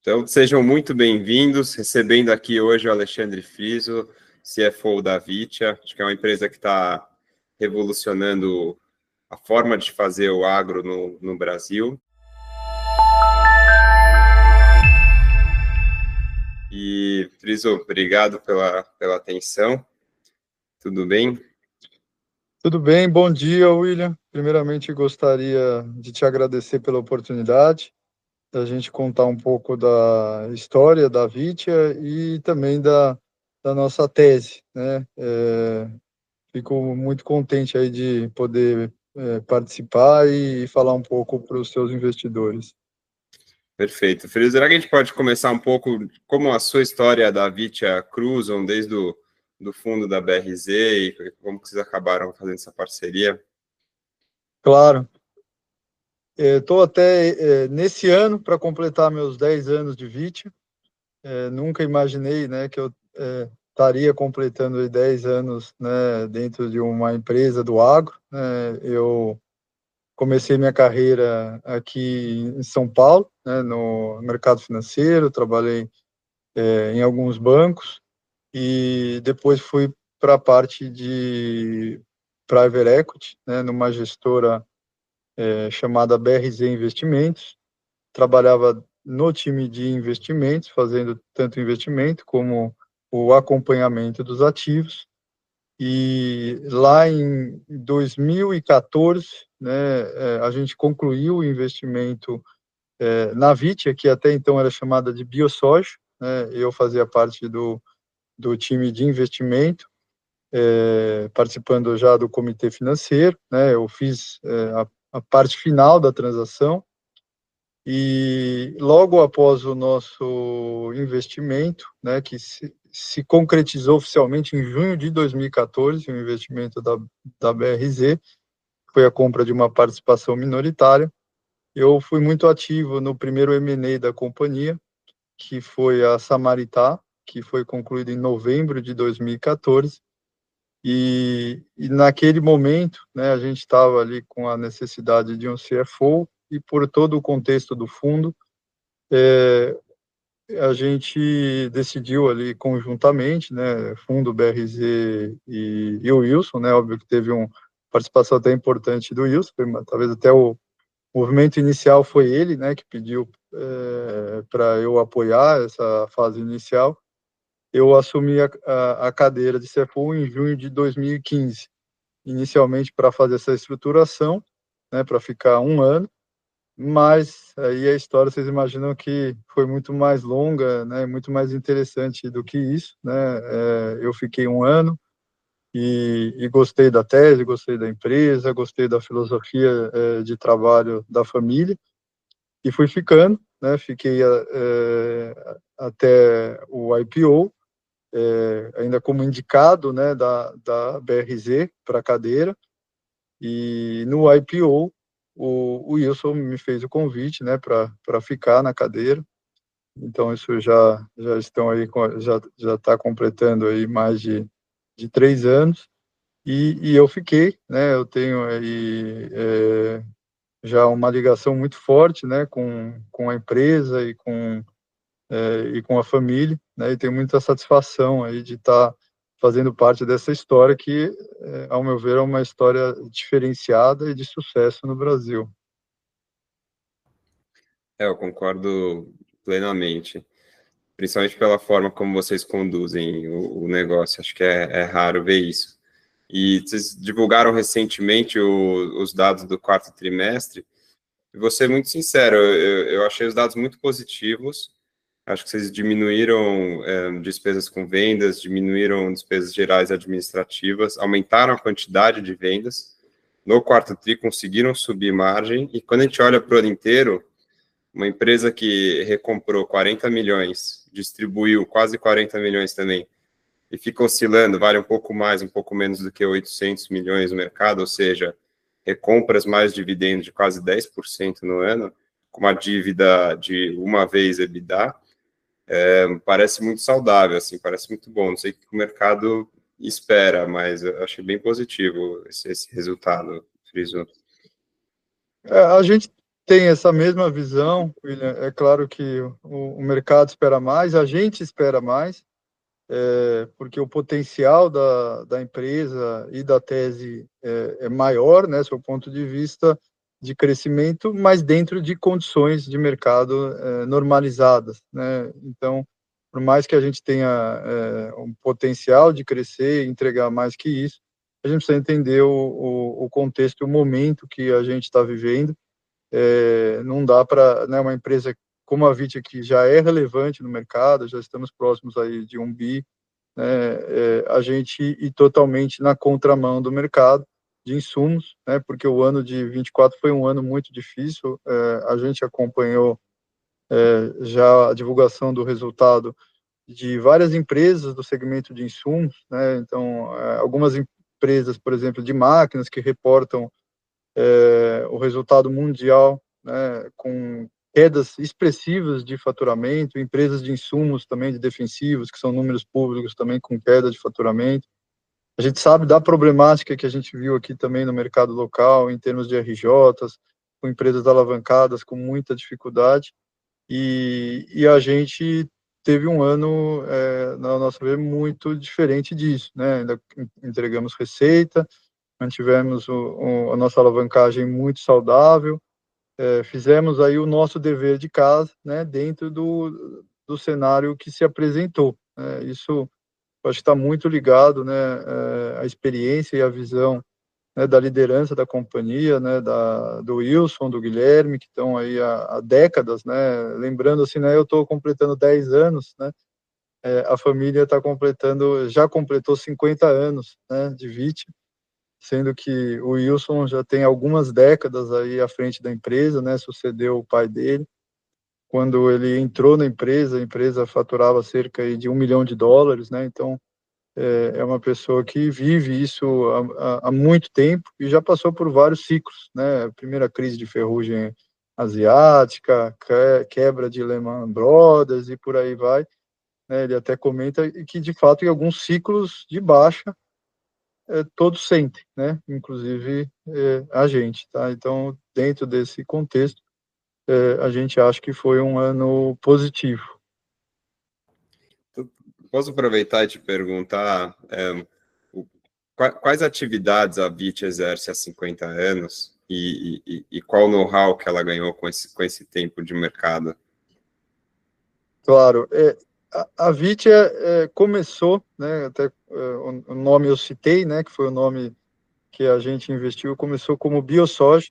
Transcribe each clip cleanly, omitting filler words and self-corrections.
Então, sejam muito bem-vindos, recebendo aqui hoje o Alexandre Friso, CFO da Vitia. Acho que é uma empresa que está revolucionando a forma de fazer o agro no Brasil. E, Friso, obrigado pela atenção. Tudo bem? Tudo bem, bom dia, William. Primeiramente, gostaria de te agradecer pela oportunidade da gente contar um pouco da história da Vitia e também da nossa tese, né? Fico muito contente aí de poder participar e falar um pouco para os seus investidores. Perfeito. Friso, será que a gente pode começar um pouco como a sua história da Vitia cruzam desde do fundo da BRZ e como que vocês acabaram fazendo essa parceria? Claro, estou até nesse ano para completar meus 10 anos de Vitia. Nunca imaginei, né, que eu estaria completando aí 10 anos, né, dentro de uma empresa do agro, né. Eu comecei minha carreira aqui em São Paulo, né, no mercado financeiro, trabalhei em alguns bancos e depois fui para a parte de private equity, né, numa gestora chamada BRZ Investimentos. Trabalhava no time de investimentos, fazendo tanto investimento como o acompanhamento dos ativos. E lá em 2014, né, a gente concluiu o investimento na Vitia, que até então era chamada de BioSoja, né. Eu fazia parte do time de investimento, participando já do comitê financeiro, né. Eu fiz a parte final da transação. E logo após o nosso investimento, né, que se concretizou oficialmente em junho de 2014, o investimento da BRZ, foi a compra de uma participação minoritária. Eu fui muito ativo no primeiro M&A da companhia, que foi a Samaritá, que foi concluído em novembro de 2014. E naquele momento, né, a gente estava ali com a necessidade de um CFO, e por todo o contexto do fundo, a gente decidiu ali conjuntamente, né, fundo BRZ e o Wilson, né, óbvio que teve uma participação até importante do Wilson, talvez até o movimento inicial foi ele, né, que pediu para eu apoiar essa fase inicial. Eu assumi a cadeira de CFO em junho de 2015, inicialmente para fazer essa estruturação, né, para ficar um ano. Mas aí a história, vocês imaginam que foi muito mais longa, né, muito mais interessante do que isso, né. Eu fiquei um ano e gostei da tese, gostei da empresa, gostei da filosofia de trabalho da família e fui ficando, né. Fiquei até o IPO, ainda como indicado, né, da BRZ para a cadeira. E no IPO, o Wilson me fez o convite, né, para ficar na cadeira. Então, isso já estão aí, já está completando aí mais de 3 anos. E eu fiquei, né, eu tenho aí já uma ligação muito forte, né, com a empresa e com a família, né, e tenho muita satisfação aí de estar fazendo parte dessa história que, ao meu ver, é uma história diferenciada e de sucesso no Brasil. Eu concordo plenamente, principalmente pela forma como vocês conduzem o negócio. Acho que é raro ver isso. E vocês divulgaram recentemente os dados do quarto trimestre. E vou ser muito sincero, eu achei os dados muito positivos. Acho que vocês diminuíram despesas com vendas, diminuíram despesas gerais administrativas, aumentaram a quantidade de vendas. No quarto tri, conseguiram subir margem. E quando a gente olha para o ano inteiro, uma empresa que recomprou 40 milhões, distribuiu quase 40 milhões também, e fica oscilando, vale um pouco mais, um pouco menos do que 800 milhões no mercado, ou seja, recompras mais dividendos de quase 10% no ano, com uma dívida de uma vez EBITDA, parece muito saudável, assim, parece muito bom. Não sei o que o mercado espera, mas eu achei bem positivo esse resultado, Friso. A gente tem essa mesma visão, William. É claro que o mercado espera mais, a gente espera mais, porque o potencial da empresa e da tese é maior, né, sob o ponto de vista de crescimento, mas dentro de condições de mercado normalizadas, né? Então, por mais que a gente tenha um potencial de crescer e entregar mais que isso, a gente precisa entender o contexto e o momento que a gente está vivendo. Não dá para, né, uma empresa como a Vit, que já é relevante no mercado, já estamos próximos aí de 1 bi, né, a gente ir totalmente na contramão do mercado de insumos, né, porque o ano de 24 foi um ano muito difícil. A gente acompanhou já a divulgação do resultado de várias empresas do segmento de insumos, né, então algumas empresas, por exemplo, de máquinas que reportam o resultado mundial, né, com quedas expressivas de faturamento, empresas de insumos também de defensivos, que são números públicos também com queda de faturamento. A gente sabe da problemática que a gente viu aqui também no mercado local, em termos de RJs, com empresas alavancadas com muita dificuldade, e a gente teve um ano, na nossa ver, muito diferente disso, né? Ainda entregamos receita, mantivemos a nossa alavancagem muito saudável, fizemos aí o nosso dever de casa, né, dentro do cenário que se apresentou. Isso, eu acho que está muito ligado, né, à experiência e à visão, né, da liderança da companhia, né, do Wilson, do Guilherme, que estão aí há décadas, né, lembrando assim, né, eu estou completando 10 anos, né, a família já completou 50 anos, né, de Vit, sendo que o Wilson já tem algumas décadas aí à frente da empresa, né, sucedeu o pai dele. Quando ele entrou na empresa, a empresa faturava cerca de US$ 1 milhão, né, então é uma pessoa que vive isso há muito tempo e já passou por vários ciclos, né, a primeira crise de ferrugem asiática, quebra de Lehman Brothers e por aí vai, né, ele até comenta que, de fato, em alguns ciclos de baixa, todos sentem, né? Inclusive a gente, tá? Então, dentro desse contexto, a gente acha que foi um ano positivo. Posso aproveitar e te perguntar quais atividades a Vit exerce há 50 anos e qual o know-how que ela ganhou com esse tempo de mercado? Claro, a Vit começou, né? Até o nome eu citei, né? Que foi o nome que a gente investiu, começou como BioSoja,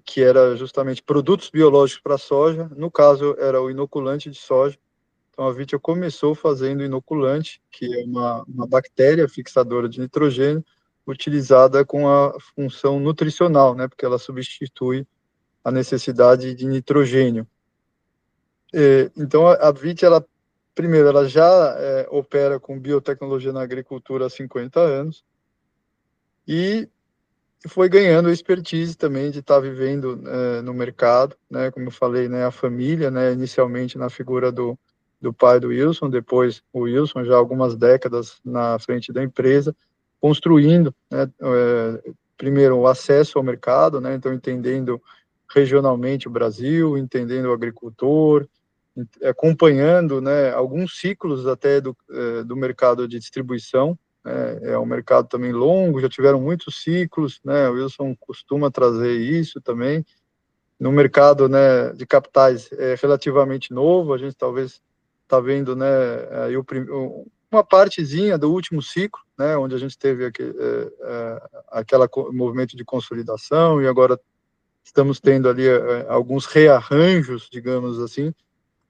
que era justamente produtos biológicos para soja. No caso, era o inoculante de soja. Então, a Vitia começou fazendo inoculante, que é uma bactéria fixadora de nitrogênio, utilizada com a função nutricional, né, porque ela substitui a necessidade de nitrogênio. Então, a Vitia, primeiro, ela já opera com biotecnologia na agricultura há 50 anos e foi ganhando expertise também de estar vivendo no mercado, né, como eu falei, né, a família, né, inicialmente na figura do pai do Wilson, depois o Wilson, já algumas décadas na frente da empresa, construindo, né, primeiro o acesso ao mercado, né, então entendendo regionalmente o Brasil, entendendo o agricultor, acompanhando, né, alguns ciclos até do mercado de distribuição. É um mercado também longo, já tiveram muitos ciclos, né, o Wilson costuma trazer isso também. No mercado, né, de capitais é relativamente novo, a gente talvez está vendo, né, aí uma partezinha do último ciclo, né, onde a gente teve aquele movimento de consolidação e agora estamos tendo ali alguns rearranjos, digamos assim,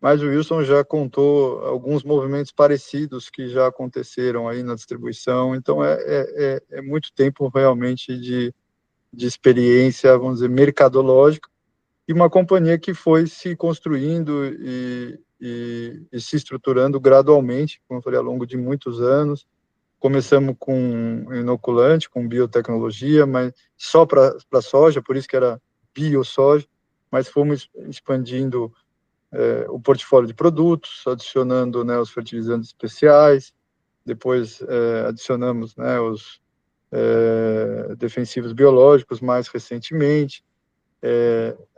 mas o Wilson já contou alguns movimentos parecidos que já aconteceram aí na distribuição, então é muito tempo realmente de experiência, vamos dizer, mercadológica, e uma companhia que foi se construindo e se estruturando gradualmente, como eu falei, ao longo de muitos anos. Começamos com inoculante, com biotecnologia, mas só para soja, por isso que era biosoja, mas fomos expandindo o portfólio de produtos, adicionando, né, os fertilizantes especiais, depois adicionamos, né, os defensivos biológicos mais recentemente,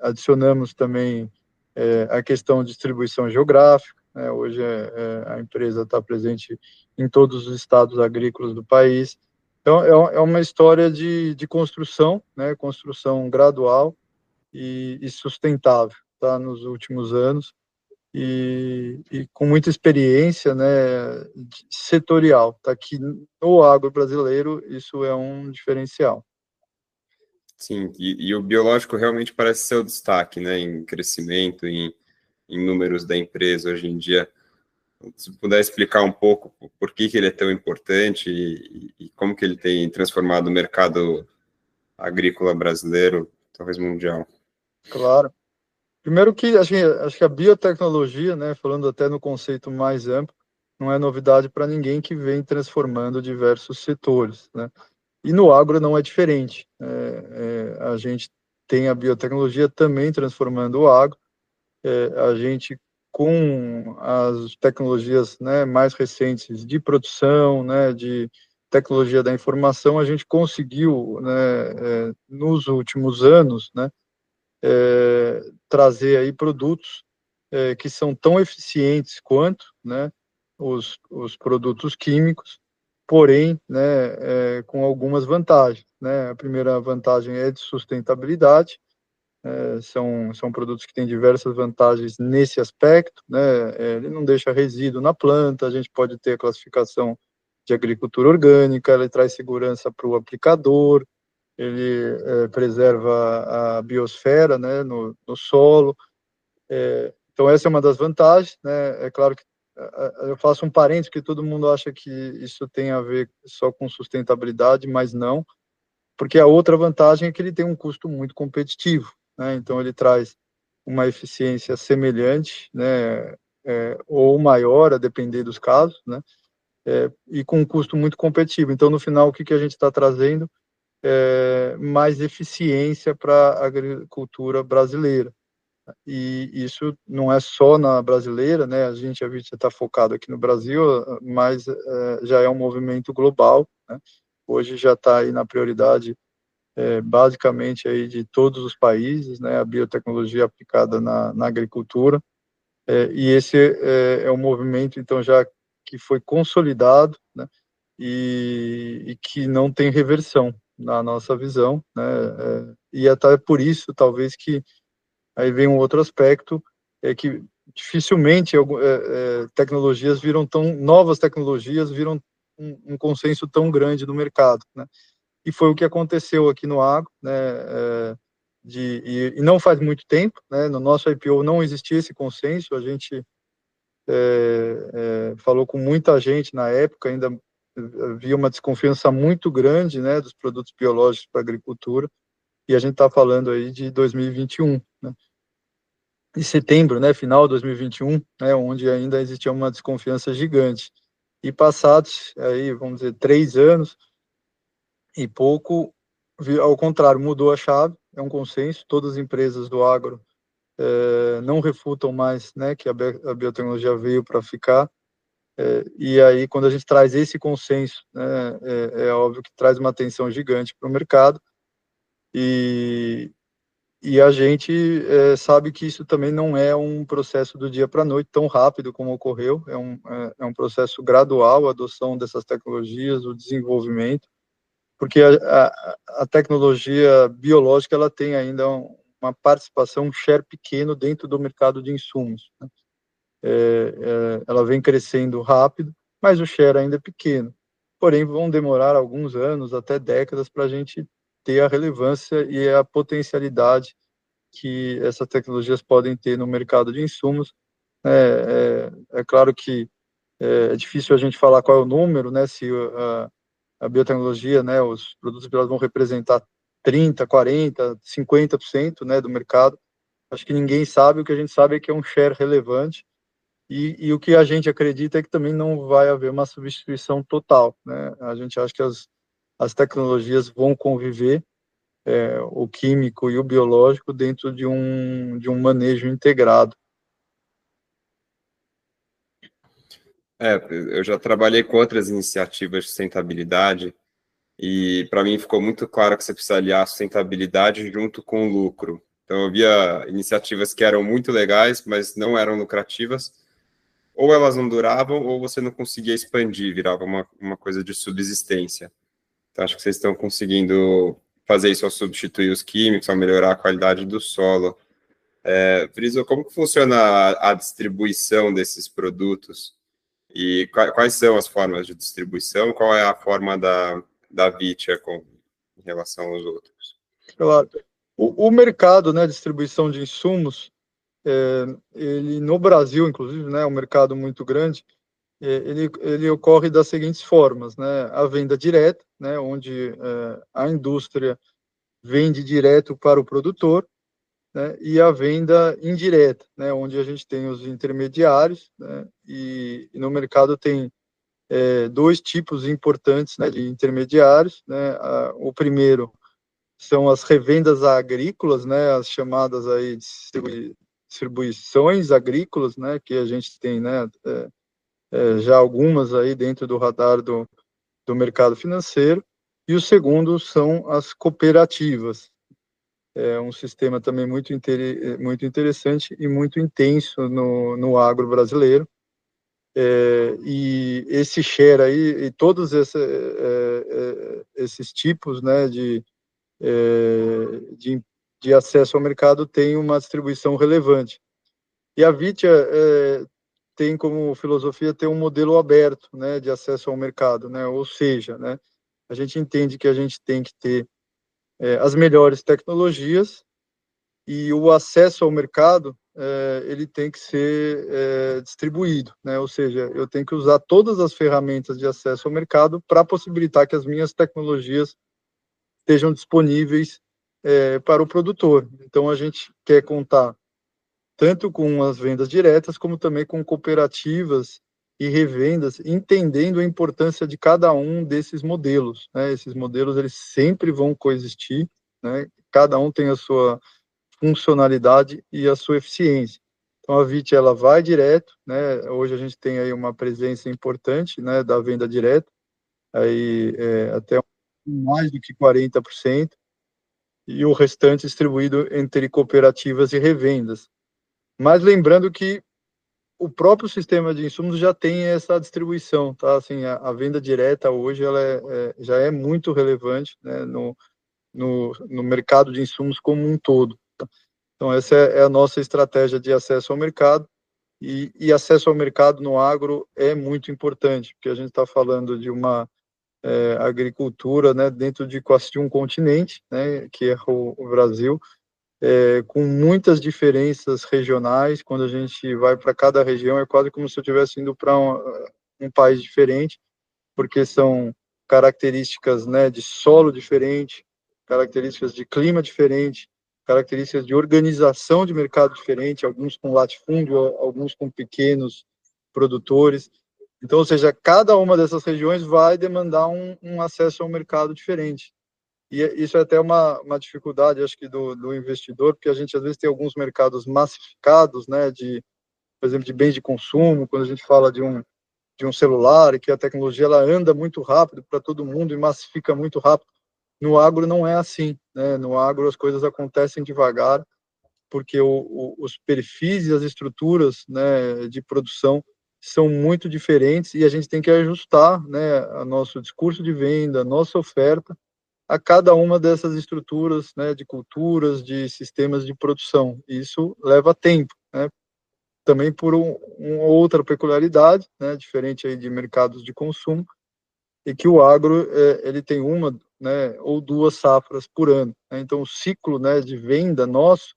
Adicionamos também a questão de distribuição geográfica, né? Hoje a empresa está presente em todos os estados agrícolas do país. Então, é uma história de construção, né? Construção gradual e sustentável, tá? Nos últimos anos, e com muita experiência, né, setorial, tá? Que no agro brasileiro isso é um diferencial. Sim, e o biológico realmente parece ser o destaque, né, em crescimento, em números da empresa hoje em dia. Se puder explicar um pouco por que ele é tão importante e como que ele tem transformado o mercado agrícola brasileiro, talvez mundial. Claro. Primeiro que acho que a biotecnologia, né, falando até no conceito mais amplo, não é novidade para ninguém, que vem transformando diversos setores, né? E no agro não é diferente. A gente tem a biotecnologia também transformando o agro. A gente, com as tecnologias, né, mais recentes de produção, né, de tecnologia da informação, a gente conseguiu, né, nos últimos anos, né, trazer aí produtos que são tão eficientes quanto, né, os produtos químicos, porém, né, com algumas vantagens, né? A primeira vantagem é de sustentabilidade. São produtos que têm diversas vantagens nesse aspecto, né? Ele não deixa resíduo na planta, a gente pode ter a classificação de agricultura orgânica, ele traz segurança para o aplicador, ele preserva a biosfera, né, no solo. Então, essa é uma das vantagens, né? É claro que eu faço um parênteses, que todo mundo acha que isso tem a ver só com sustentabilidade, mas não, porque a outra vantagem é que ele tem um custo muito competitivo, né? Então, ele traz uma eficiência semelhante, né, ou maior, a depender dos casos, né? E com um custo muito competitivo. Então, no final, o que a gente está trazendo? Mais eficiência para a agricultura brasileira. E isso não é só na brasileira, né? A gente está focado aqui no Brasil, mas já é um movimento global, né? Hoje já está aí na prioridade, basicamente aí de todos os países, né? A biotecnologia aplicada na agricultura, e esse é um movimento, então, já que foi consolidado, né? E que não tem reversão na nossa visão, né? E até por isso, talvez, que aí vem um outro aspecto, que dificilmente tecnologias viram novas tecnologias viram um consenso tão grande no mercado, né? E foi o que aconteceu aqui no agro, né? E não faz muito tempo, né? No nosso IPO não existia esse consenso, a gente falou com muita gente na época, ainda havia uma desconfiança muito grande, né, dos produtos biológicos para a agricultura, e a gente está falando aí de 2021, né? Em setembro, né, final de 2021, né, onde ainda existia uma desconfiança gigante. E passados aí, vamos dizer, 3 anos e pouco, ao contrário, mudou a chave, é um consenso, todas as empresas do agro não refutam mais, né, que a biotecnologia veio para ficar. E aí, quando a gente traz esse consenso, né, é óbvio que traz uma atenção gigante para o mercado, e a gente sabe que isso também não é um processo do dia para a noite, tão rápido como ocorreu, é um processo gradual, a adoção dessas tecnologias, o desenvolvimento, porque a tecnologia biológica ela tem ainda uma participação, um share pequeno dentro do mercado de insumos, né? Ela vem crescendo rápido, mas o share ainda é pequeno. Porém, vão demorar alguns anos, até décadas, para a gente ter a relevância e a potencialidade que essas tecnologias podem ter no mercado de insumos. É claro que é difícil a gente falar qual é o número, né? Se a biotecnologia, né, os produtos biológicos vão representar 30, 40, 50%, né, do mercado. Acho que ninguém sabe. O que a gente sabe é que é um share relevante. E o que a gente acredita é que também não vai haver uma substituição total, né? A gente acha que as tecnologias vão conviver, o químico e o biológico, dentro de um manejo integrado. Eu já trabalhei com outras iniciativas de sustentabilidade e para mim ficou muito claro que você precisa aliar a sustentabilidade junto com o lucro. Então, eu via iniciativas que eram muito legais, mas não eram lucrativas, ou elas não duravam, ou você não conseguia expandir, virava uma coisa de subsistência. Então, acho que vocês estão conseguindo fazer isso ao substituir os químicos, ao melhorar a qualidade do solo. Friso, como que funciona a distribuição desses produtos? E quais são as formas de distribuição? Qual é a forma da Vitia em relação aos outros? Claro. O mercado, né, distribuição de insumos, ele no Brasil, inclusive, né, é um mercado muito grande. Ele ocorre das seguintes formas, né? A venda direta, né, onde a indústria vende direto para o produtor, né, e a venda indireta, né, onde a gente tem os intermediários, né, e no mercado tem dois tipos importantes, né, de intermediários, né. O primeiro são as revendas agrícolas, né, as chamadas aí de distribuições agrícolas, né, que a gente tem, né, já algumas aí dentro do radar do mercado financeiro. E o segundo são as cooperativas. É um sistema também muito interessante e muito intenso no agro brasileiro. E esse share aí, e todos esses tipos, né, de acesso ao mercado tem uma distribuição relevante. E a Vitia tem como filosofia ter um modelo aberto, né, de acesso ao mercado, né, ou seja, né, a gente entende que a gente tem que ter as melhores tecnologias e o acesso ao mercado ele tem que ser distribuído, né, ou seja, eu tenho que usar todas as ferramentas de acesso ao mercado para possibilitar que as minhas tecnologias estejam disponíveis para o produtor. Então, a gente quer contar tanto com as vendas diretas, como também com cooperativas e revendas, entendendo a importância de cada um desses modelos, né? Esses modelos, eles sempre vão coexistir, né? Cada um tem a sua funcionalidade e a sua eficiência. Então, a VIT, ela vai direto, né? Hoje a gente tem aí uma presença importante, né, da venda direta, aí até mais do que 40%, e o restante distribuído entre cooperativas e revendas. Mas lembrando que o próprio sistema de insumos já tem essa distribuição, tá? Assim, a venda direta hoje ela já é muito relevante, né, no mercado de insumos como um todo. Então, essa é a nossa estratégia de acesso ao mercado, e acesso ao mercado no agro é muito importante, porque a gente está falando de uma agricultura, né, dentro de quase um continente, né, que é o Brasil, com muitas diferenças regionais. Quando a gente vai para cada região, é quase como se eu estivesse indo para um país diferente, porque são características, né, de solo diferente, características de clima diferente, características de organização de mercado diferente, alguns com latifúndio, alguns com pequenos produtores. Então, ou seja, cada uma dessas regiões vai demandar um acesso ao mercado diferente. E isso é até uma dificuldade, acho que, do investidor, porque a gente, às vezes, tem alguns mercados massificados, né, por exemplo, de bens de consumo, quando a gente fala de um celular, e que a tecnologia ela anda muito rápido para todo mundo e massifica muito rápido. No agro não é assim, né? No agro as coisas acontecem devagar, porque os perfis e as estruturas, né, de produção são muito diferentes, e a gente tem que ajustar, né, a nosso discurso de venda, a nossa oferta, a cada uma dessas estruturas, né, de culturas, de sistemas de produção. Isso leva tempo, né? Também por uma outra peculiaridade, né, diferente aí de mercados de consumo, e que o agro ele tem uma, né, ou duas safras por ano, né? Então o ciclo, né, de venda nosso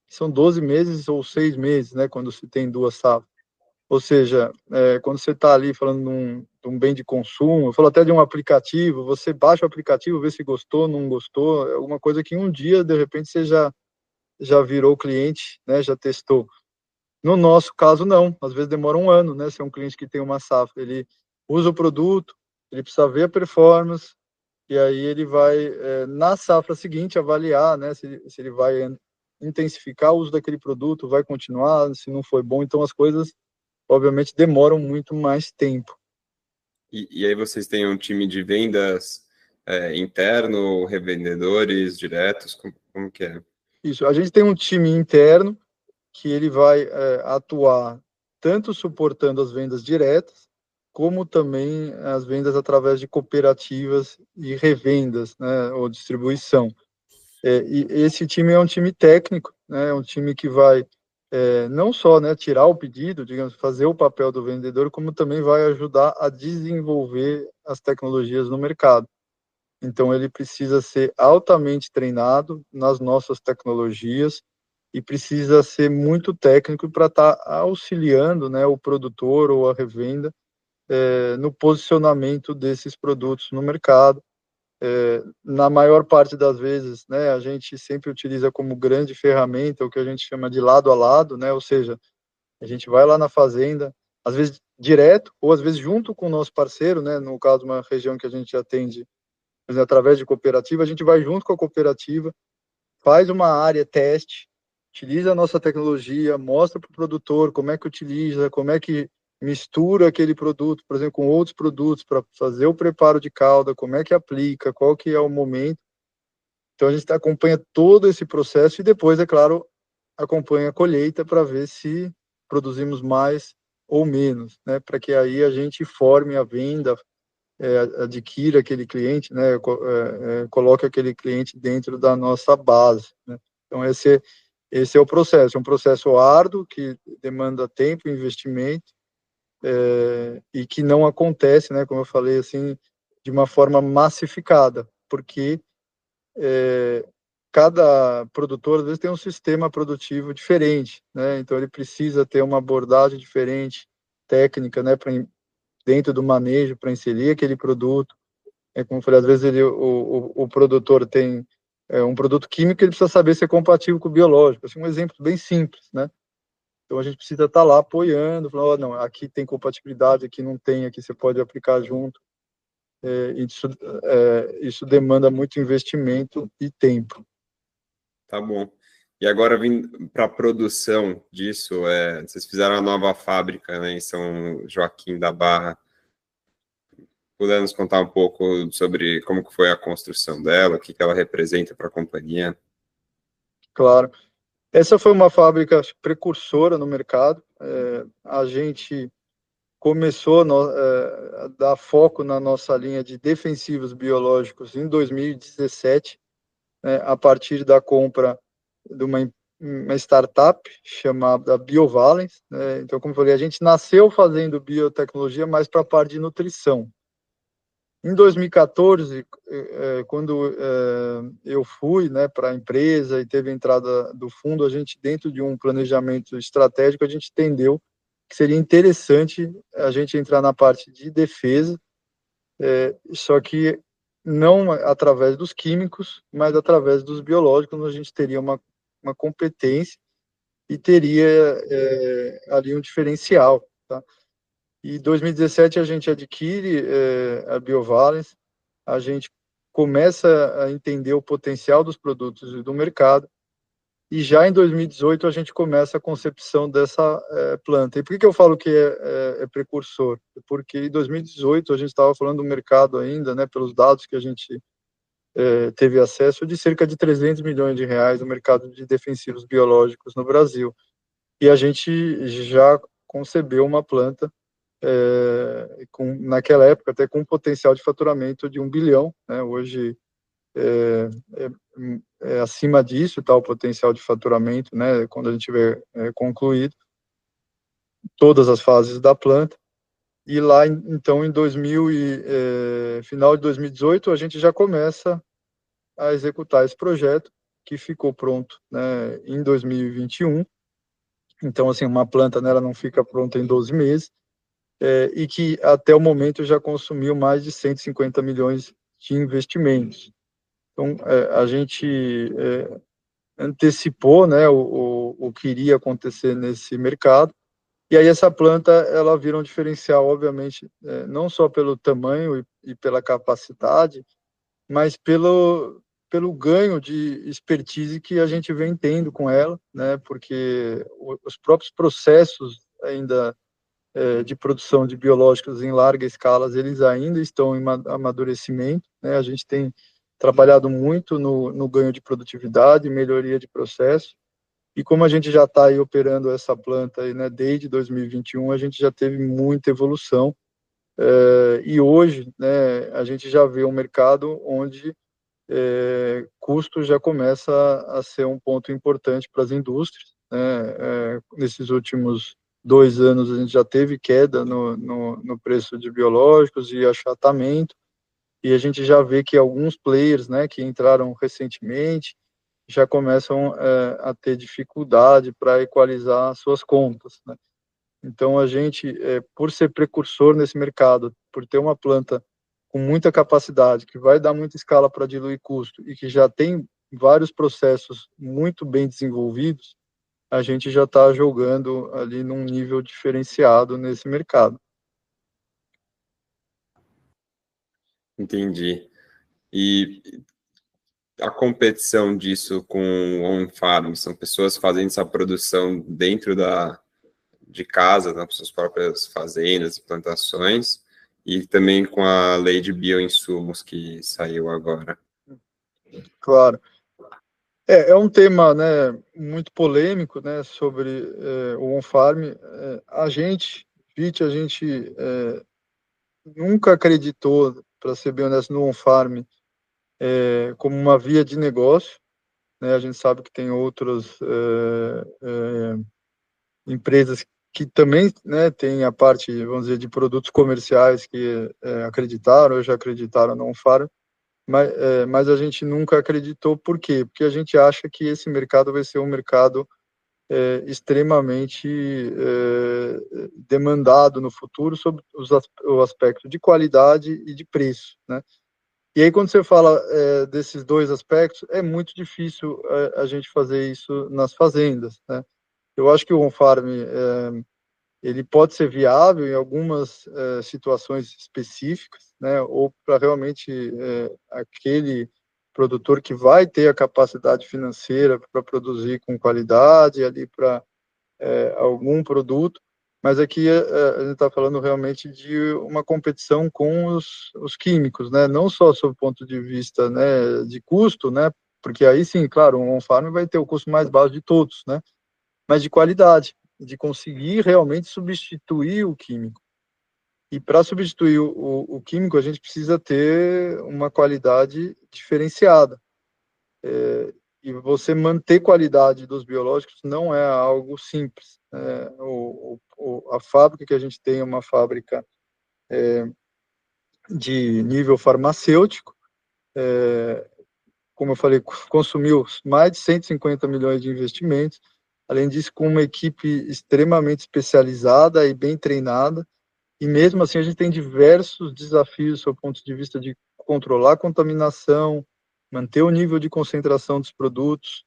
são 12 meses ou 6 meses, né, quando se tem duas safras. Ou seja, quando você está ali falando de um bem de consumo, eu falo até de um aplicativo, você baixa o aplicativo, vê se gostou, não gostou, é alguma coisa que um dia, de repente, você já virou cliente, né, já testou. No nosso caso, não. Às vezes demora um ano, né? Se é um cliente que tem uma safra, ele usa o produto, ele precisa ver a performance, e aí ele vai, na safra seguinte, avaliar, né, se ele vai intensificar o uso daquele produto, vai continuar, se não foi bom. Então, as coisas, obviamente, demoram muito mais tempo. E aí vocês têm um time de vendas interno, revendedores diretos, como que é? Isso. A gente tem um time interno que ele vai atuar tanto suportando as vendas diretas, como também as vendas através de cooperativas e revendas, né, ou distribuição. E esse time é um time técnico, né, é um time que vai não só, né, tirar o pedido, digamos, fazer o papel do vendedor, como também vai ajudar a desenvolver as tecnologias no mercado. Então, ele precisa ser altamente treinado nas nossas tecnologias e precisa ser muito técnico para estar auxiliando, né, o produtor ou a revenda no posicionamento desses produtos no mercado. Na maior parte das vezes, né, a gente sempre utiliza como grande ferramenta o que a gente chama de lado a lado, né, ou seja, a gente vai lá na fazenda, às vezes direto, ou às vezes junto com o nosso parceiro, né, no caso, uma região que a gente atende através de cooperativa, a gente vai junto com a cooperativa, faz uma área teste, utiliza a nossa tecnologia, mostra para o produtor como é que utiliza, como é que mistura aquele produto, por exemplo, com outros produtos para fazer o preparo de calda, como é que aplica, qual que é o momento. Então a gente acompanha todo esse processo e depois, é claro, acompanha a colheita para ver se produzimos mais ou menos, né? Para que aí a gente forme a venda, adquira aquele cliente, né? Coloque aquele cliente dentro da nossa base, né? Então esse é o processo, é um processo árduo que demanda tempo e investimento, e que não acontece, né? Como eu falei, assim, de uma forma massificada, porque cada produtor às vezes tem um sistema produtivo diferente, né? Então ele precisa ter uma abordagem diferente, técnica, né? Dentro do manejo para inserir aquele produto. Como eu falei, às vezes o produtor tem um produto químico, ele precisa saber se é compatível com o biológico. Assim, um exemplo bem simples, né? Então a gente precisa estar lá apoiando, falando, oh, não, aqui tem compatibilidade, aqui não tem, aqui você pode aplicar junto. Isso demanda muito investimento e tempo. Tá bom. E agora, vindo para a produção disso, vocês fizeram a nova fábrica, né, em São Joaquim da Barra. Podemos contar um pouco sobre como que foi a construção dela, o que que ela representa para a companhia? Claro. Essa foi uma fábrica precursora no mercado. A gente começou a dar foco na nossa linha de defensivos biológicos em 2017, né, a partir da compra de uma startup chamada BioValens, né? Então, como eu falei, a gente nasceu fazendo biotecnologia mais para a parte de nutrição. Em 2014, quando eu fui, né, para a empresa e teve a entrada do fundo, a gente, dentro de um planejamento estratégico, a gente entendeu que seria interessante a gente entrar na parte de defesa, só que não através dos químicos, mas através dos biológicos, onde a gente teria uma competência e teria ali um diferencial, tá? E em 2017 a gente adquire a BioValens, a gente começa a entender o potencial dos produtos e do mercado, e já em 2018 a gente começa a concepção dessa planta. E por que eu falo que é precursor? Porque em 2018 a gente estava falando do mercado ainda, né, pelos dados que a gente teve acesso, de cerca de 300 milhões de reais no mercado de defensivos biológicos no Brasil. E a gente já concebeu uma planta naquela época até com um potencial de faturamento de 1 bilhão, né? Hoje é acima disso, tá, o potencial de faturamento, né, quando a gente tiver concluído todas as fases da planta. E lá, então, final de 2018, a gente já começa a executar esse projeto, que ficou pronto, né, em 2021. Então, assim, uma planta, né, ela não fica pronta em 12 meses, e que até o momento já consumiu mais de 150 milhões de investimentos. Então, a gente antecipou, né, o que iria acontecer nesse mercado, e aí essa planta, ela vira um diferencial, obviamente, não só pelo tamanho e pela capacidade, mas pelo ganho de expertise que a gente vem tendo com ela, né, porque os próprios processos ainda de produção de biológicos em larga escala, eles ainda estão em amadurecimento, né? A gente tem trabalhado muito no ganho de produtividade, melhoria de processo, e como a gente já está aí operando essa planta aí, né, desde 2021, a gente já teve muita evolução, e hoje, né, a gente já vê um mercado onde custo já começa a ser um ponto importante para as indústrias, né? Nesses últimos 2 anos a gente já teve queda no preço de biológicos e achatamento, e a gente já vê que alguns players, né, que entraram recentemente, já começam a ter dificuldade para equalizar suas contas, né? Então a gente, por ser precursor nesse mercado, por ter uma planta com muita capacidade, que vai dar muita escala para diluir custo e que já tem vários processos muito bem desenvolvidos, a gente já está jogando ali num nível diferenciado nesse mercado. Entendi. E a competição disso com o on-farm, são pessoas fazendo essa produção dentro de casa, nas suas próprias fazendas e plantações, e também com a lei de bioinsumos que saiu agora. Claro. É um tema, né, muito polêmico, né, sobre o on-farm. A gente, a gente nunca acreditou, para ser bem honesto, no on-farm como uma via de negócio, né? A gente sabe que tem outras empresas que também, né, tem a parte, vamos dizer, de produtos comerciais que acreditaram, ou já acreditaram no on-farm, mas a gente nunca acreditou. Por quê? Porque a gente acha que esse mercado vai ser um mercado extremamente demandado no futuro sobre o aspecto de qualidade e de preço, né? E aí, quando você fala desses dois aspectos, é muito difícil a gente fazer isso nas fazendas, né? Eu acho que o on-farm ele pode ser viável em algumas situações específicas, né? Ou para realmente aquele produtor que vai ter a capacidade financeira para produzir com qualidade ali para algum produto, mas aqui a gente está falando realmente de uma competição com os químicos, né? Não só sob o ponto de vista, né, de custo, né? Porque aí sim, claro, um on-farm vai ter o custo mais baixo de todos, né? Mas de qualidade, de conseguir realmente substituir o químico. E para substituir o químico, a gente precisa ter uma qualidade diferenciada. E você manter qualidade dos biológicos não é algo simples. A fábrica que a gente tem é uma fábrica de nível farmacêutico, como eu falei, consumiu mais de 150 milhões de investimentos, além disso, com uma equipe extremamente especializada e bem treinada, e mesmo assim a gente tem diversos desafios do ponto de vista de controlar a contaminação, manter o nível de concentração dos produtos,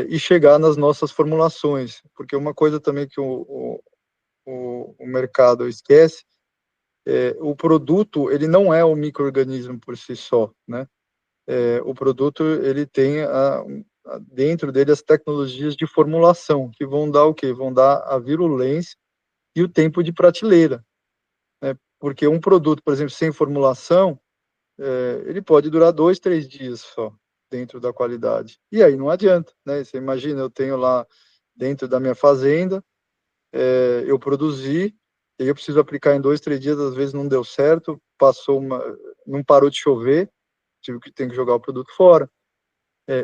e chegar nas nossas formulações, porque uma coisa também que o mercado esquece, o produto, ele não é um micro-organismo por si só, né? O produto, ele tem dentro dele as tecnologias de formulação, que vão dar o quê? Vão dar a virulência e o tempo de prateleira, né? Porque um produto, por exemplo, sem formulação, ele pode durar 2, 3 dias só, dentro da qualidade. E aí não adianta, né? Você imagina, eu tenho lá dentro da minha fazenda, eu produzi, e eu preciso aplicar em 2, 3 dias, às vezes não deu certo, não parou de chover, tenho que jogar o produto fora.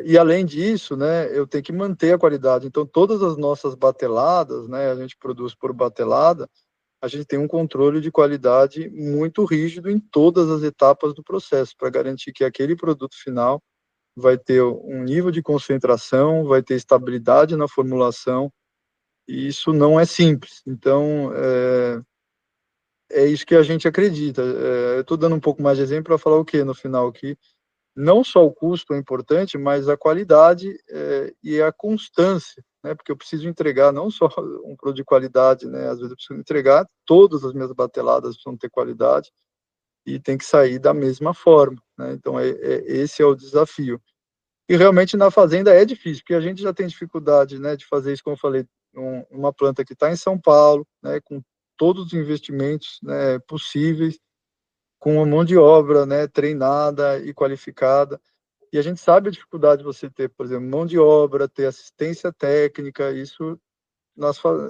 E além disso, né, eu tenho que manter a qualidade. Então, todas as nossas bateladas, né, a gente produz por batelada, a gente tem um controle de qualidade muito rígido em todas as etapas do processo, para garantir que aquele produto final vai ter um nível de concentração, vai ter estabilidade na formulação, e isso não é simples. Então, é isso que a gente acredita. Eu estou dando um pouco mais de exemplo para falar o quê no final? Que não só o custo é importante, mas a qualidade e a constância, né? Porque eu preciso entregar não só um produto de qualidade, né? Às vezes eu preciso entregar todas as minhas bateladas precisam ter qualidade e tem que sair da mesma forma, né? Então, esse é o desafio. E realmente na fazenda é difícil, porque a gente já tem dificuldade, né, de fazer isso, como eu falei, uma planta que está em São Paulo, né, com todos os investimentos, né, possíveis, com uma mão de obra, né, treinada e qualificada. E a gente sabe a dificuldade de você ter, por exemplo, mão de obra, ter assistência técnica, isso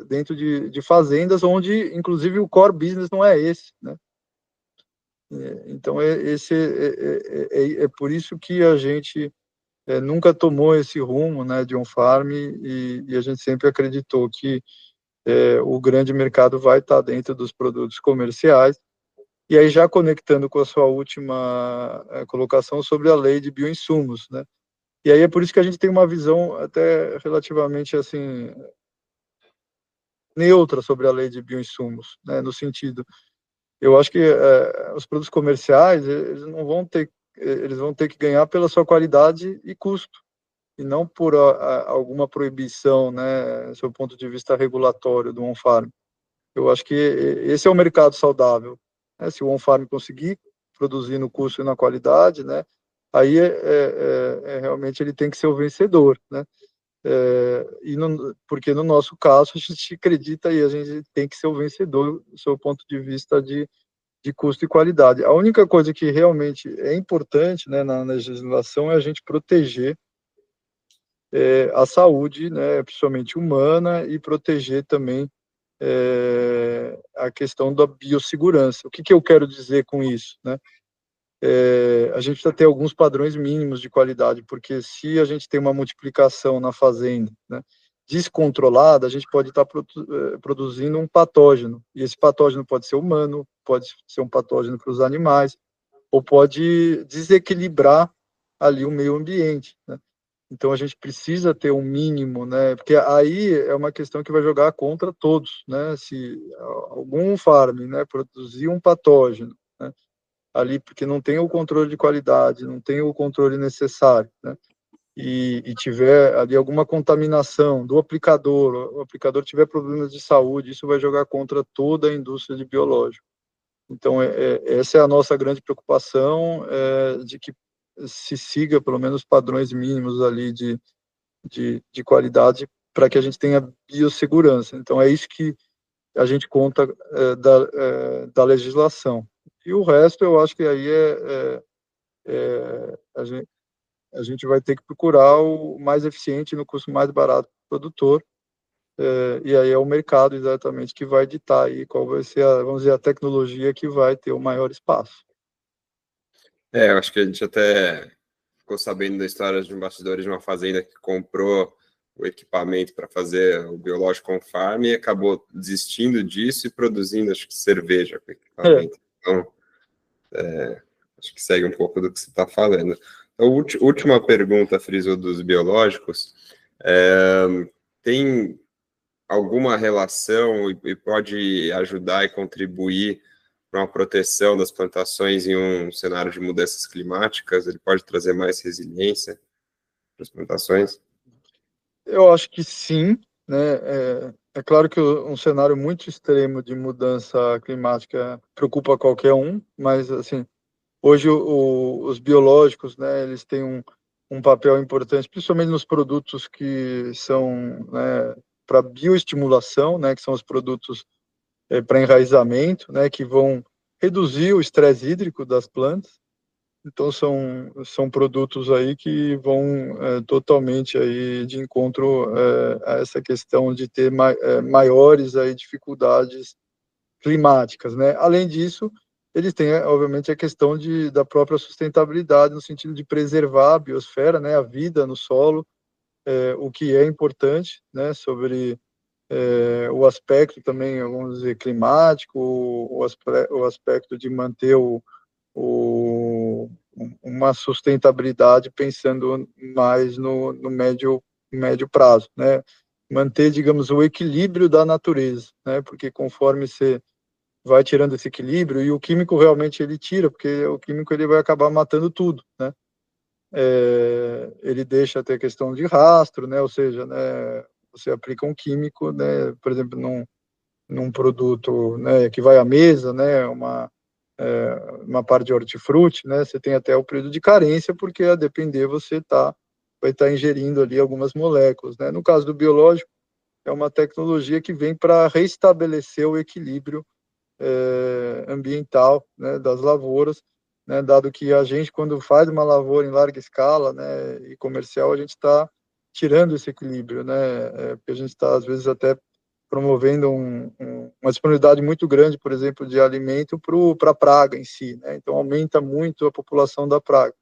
dentro de fazendas onde, inclusive, o core business não é esse, né? Então, é por isso que a gente nunca tomou esse rumo, né, de on-farm, e a gente sempre acreditou que o grande mercado vai estar dentro dos produtos comerciais. E aí, já conectando com a sua última colocação sobre a lei de bioinsumos, né? E aí é por isso que a gente tem uma visão até relativamente, assim, neutra sobre a lei de bioinsumos, né? No sentido, eu acho que os produtos comerciais, eles vão ter que ganhar pela sua qualidade e custo, e não por alguma proibição, né, sob o ponto de vista regulatório do on-farm. Eu acho que esse é o mercado saudável, né? Se o on-farm conseguir produzir no custo e na qualidade, né, aí realmente ele tem que ser o vencedor, né? Porque no nosso caso a gente acredita e a gente tem que ser o vencedor do seu ponto de vista de custo e qualidade. A única coisa que realmente é importante, né, na legislação é a gente proteger a saúde, né, principalmente humana, e proteger também a questão da biossegurança. O que eu quero dizer com isso, né? A gente precisa ter alguns padrões mínimos de qualidade, porque se a gente tem uma multiplicação na fazenda, né, descontrolada, a gente pode estar produzindo um patógeno, e esse patógeno pode ser humano, pode ser um patógeno para os animais, ou pode desequilibrar ali o meio ambiente, né? Então a gente precisa ter um mínimo, né? Porque aí é uma questão que vai jogar contra todos, né? Se algum farm, né, produzir um patógeno, né, ali porque não tem o controle de qualidade, não tem o controle necessário, né? E tiver ali alguma contaminação do aplicador, o aplicador tiver problemas de saúde, isso vai jogar contra toda a indústria de biológico. Então, essa é a nossa grande preocupação, de que se siga pelo menos padrões mínimos ali de qualidade para que a gente tenha biossegurança. Então, é isso que a gente conta da legislação. E o resto, eu acho que aí a gente vai ter que procurar o mais eficiente no custo mais barato para o produtor, e aí é o mercado exatamente que vai ditar aí qual vai ser, vamos dizer, a tecnologia que vai ter o maior espaço. Eu acho que a gente até ficou sabendo da história de um bastidores de uma fazenda que comprou o equipamento para fazer o biológico on farm e acabou desistindo disso e produzindo, acho que, cerveja com equipamento. Então, acho que segue um pouco do que você está falando. Então, última pergunta, Friso, dos biológicos. Tem alguma relação e pode ajudar e contribuir para uma proteção das plantações em um cenário de mudanças climáticas? Ele pode trazer mais resiliência para as plantações? Eu acho que sim, né? É claro que um cenário muito extremo de mudança climática preocupa qualquer um, mas assim, hoje os biológicos, né, eles têm um papel importante, principalmente nos produtos que são, né, para bioestimulação, né, que são os produtos para enraizamento, né, que vão reduzir o estresse hídrico das plantas. Então são produtos aí que vão totalmente aí de encontro a essa questão de ter maiores aí dificuldades climáticas, né? Além disso, eles têm obviamente a questão da própria sustentabilidade no sentido de preservar a biosfera, né, a vida no solo, o que é importante, né, sobre o aspecto também, vamos dizer, climático, o aspecto de manter uma sustentabilidade pensando mais no médio prazo, né? Manter, digamos, o equilíbrio da natureza, né? Porque conforme você vai tirando esse equilíbrio, e o químico realmente ele tira, porque o químico ele vai acabar matando tudo, né? Ele deixa até questão de rastro, né? Ou seja, né, você aplica um químico, né, por exemplo, num produto, né, que vai à mesa, né, uma parte de hortifruti, né, você tem até o período de carência, porque a depender você vai estar ingerindo ali algumas moléculas, né. No caso do biológico, é uma tecnologia que vem para restabelecer o equilíbrio ambiental, né, das lavouras, né, dado que a gente, quando faz uma lavoura em larga escala, né, e comercial, a gente está tirando esse equilíbrio, né, porque a gente está, às vezes, até promovendo uma disponibilidade muito grande, por exemplo, de alimento para a praga em si, né, então aumenta muito a população da praga.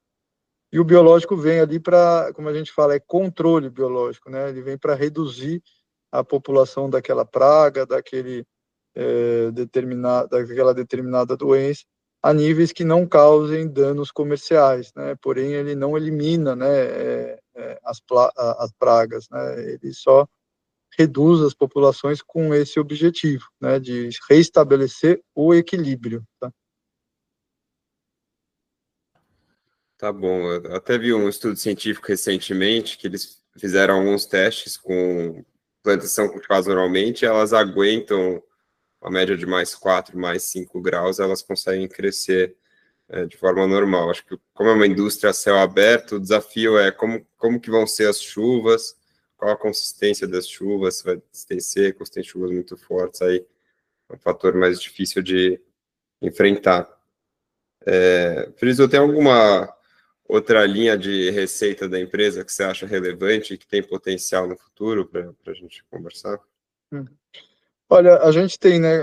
E o biológico vem ali para, como a gente fala, é controle biológico, né, ele vem para reduzir a população daquela praga, daquela determinada doença, a níveis que não causem danos comerciais, né? Porém, ele não elimina, né, as pragas, né? Ele só reduz as populações com esse objetivo, né, de reestabelecer o equilíbrio. Tá? Tá bom. Eu até vi um estudo científico recentemente que eles fizeram alguns testes com plantação que faz normalmente, elas aguentam a média de +4, +5 graus, elas conseguem crescer de forma normal. Acho que, como é uma indústria a céu aberto, o desafio é como que vão ser as chuvas, qual a consistência das chuvas, se vai ter seco, se tem chuvas muito fortes, aí é um fator mais difícil de enfrentar. Friso, tem alguma outra linha de receita da empresa que você acha relevante e que tem potencial no futuro para a gente conversar? Olha, a gente tem, né,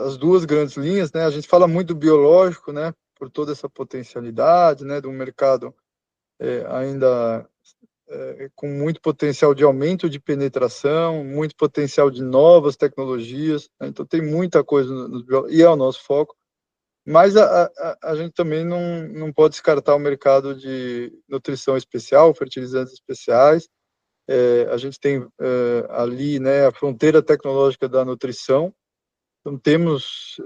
as duas grandes linhas, né? A gente fala muito do biológico, né, por toda essa potencialidade, né, do mercado ainda com muito potencial de aumento de penetração, muito potencial de novas tecnologias, né? Então tem muita coisa e é o nosso foco. Mas a gente também não pode descartar o mercado de nutrição especial, fertilizantes especiais. A gente tem ali, né, a fronteira tecnológica da nutrição. Então, temos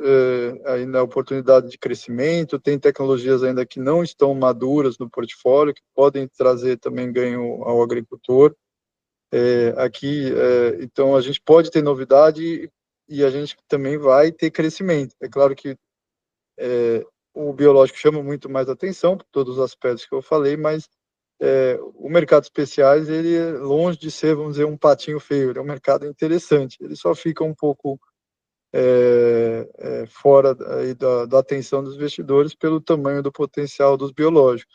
ainda a oportunidade de crescimento, tem tecnologias ainda que não estão maduras no portfólio, que podem trazer também ganho ao agricultor. Então, a gente pode ter novidade e a gente também vai ter crescimento. É claro que o biológico chama muito mais atenção, por todos os aspectos que eu falei, mas o mercado de especiais, ele é longe de ser, vamos dizer, um patinho feio, ele é um mercado interessante, ele só fica um pouco fora aí da atenção dos investidores pelo tamanho do potencial dos biológicos.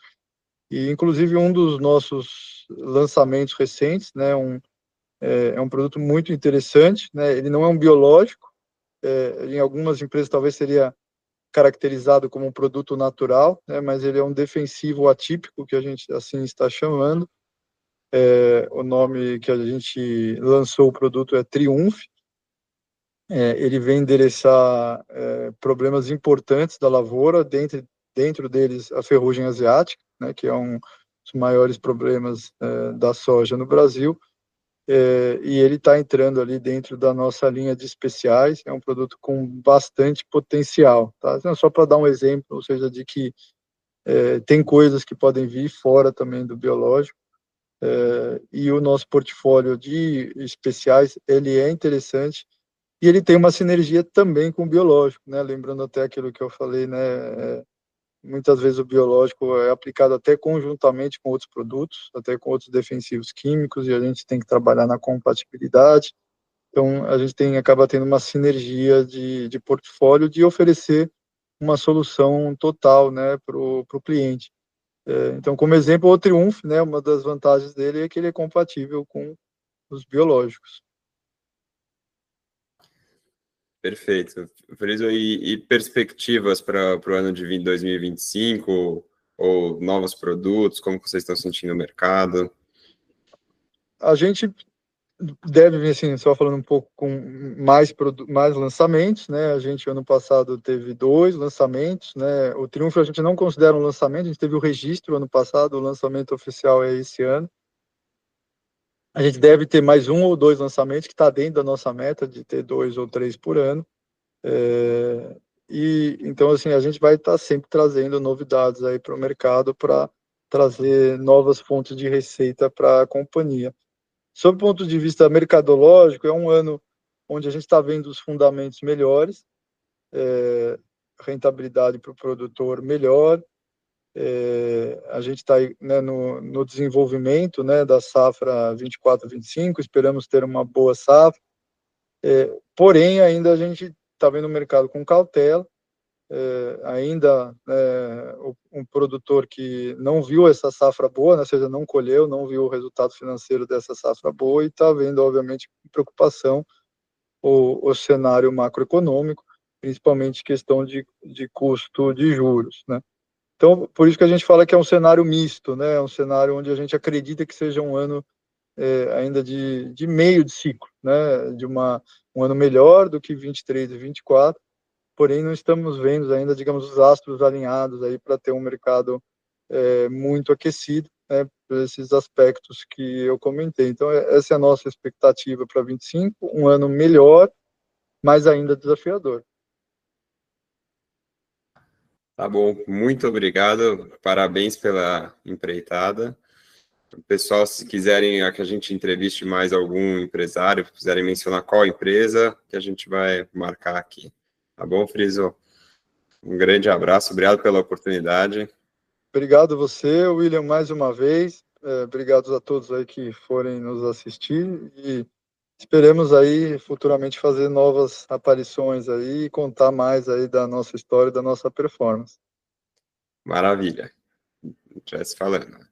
E, inclusive, um dos nossos lançamentos recentes, né, é um produto muito interessante, né, ele não é um biológico, em algumas empresas talvez seria caracterizado como um produto natural, né, mas ele é um defensivo atípico, que a gente assim está chamando. O nome que a gente lançou o produto é Triumph. Ele vem endereçar problemas importantes da lavoura, dentro deles a ferrugem asiática, né, que é um dos maiores problemas da soja no Brasil, e ele está entrando ali dentro da nossa linha de especiais, é um produto com bastante potencial, tá? Então, só para dar um exemplo, ou seja, de que tem coisas que podem vir fora também do biológico, e o nosso portfólio de especiais, ele é interessante, e ele tem uma sinergia também com o biológico, né? Lembrando até aquilo que eu falei, né? Muitas vezes o biológico é aplicado até conjuntamente com outros produtos, até com outros defensivos químicos, e a gente tem que trabalhar na compatibilidade. Então, a gente acaba tendo uma sinergia de portfólio de oferecer uma solução total, né, para o cliente. Então, como exemplo, o Triumph, né, uma das vantagens dele é que ele é compatível com os biológicos. Perfeito. Friso, e perspectivas para o ano de 2025 ou novos produtos, como vocês estão sentindo o mercado? A gente deve vir, assim, só falando um pouco com mais lançamentos, né? A gente, ano passado, teve 2 lançamentos, né? O Triunfo a gente não considera um lançamento, a gente teve o registro ano passado, o lançamento oficial é esse ano. A gente deve ter mais 1 ou 2 lançamentos, que está dentro da nossa meta de ter 2 ou 3 por ano. Então, assim, a gente vai estar sempre trazendo novidades aí para o mercado para trazer novas fontes de receita para a companhia. Sob o ponto de vista mercadológico, é um ano onde a gente está vendo os fundamentos melhores, rentabilidade para o produtor melhor, a gente está, né, no desenvolvimento, né, da safra 24, 25, esperamos ter uma boa safra, porém ainda a gente está vendo o mercado com cautela, ainda um produtor que não viu essa safra boa, né, ou seja, não colheu, não viu o resultado financeiro dessa safra boa e está vendo, obviamente, com preocupação o cenário macroeconômico, principalmente questão de custo de juros, né? Então, por isso que a gente fala que é um cenário misto, né? É um cenário onde a gente acredita que seja um ano ainda de meio de ciclo, né? De um ano melhor do que 23 e 24, porém não estamos vendo ainda, digamos, os astros alinhados aí para ter um mercado muito aquecido, né? Por esses aspectos que eu comentei. Então, essa é a nossa expectativa para 25, um ano melhor, mas ainda desafiador. Tá bom, muito obrigado, parabéns pela empreitada. Pessoal, se quiserem que a gente entreviste mais algum empresário, quiserem mencionar qual empresa, que a gente vai marcar aqui. Tá bom, Friso? Um grande abraço, obrigado pela oportunidade. Obrigado a você, William, mais uma vez. Obrigado a todos aí que forem nos assistir e esperemos aí futuramente fazer novas aparições aí e contar mais aí da nossa história, da nossa performance. Maravilha. Já se falando.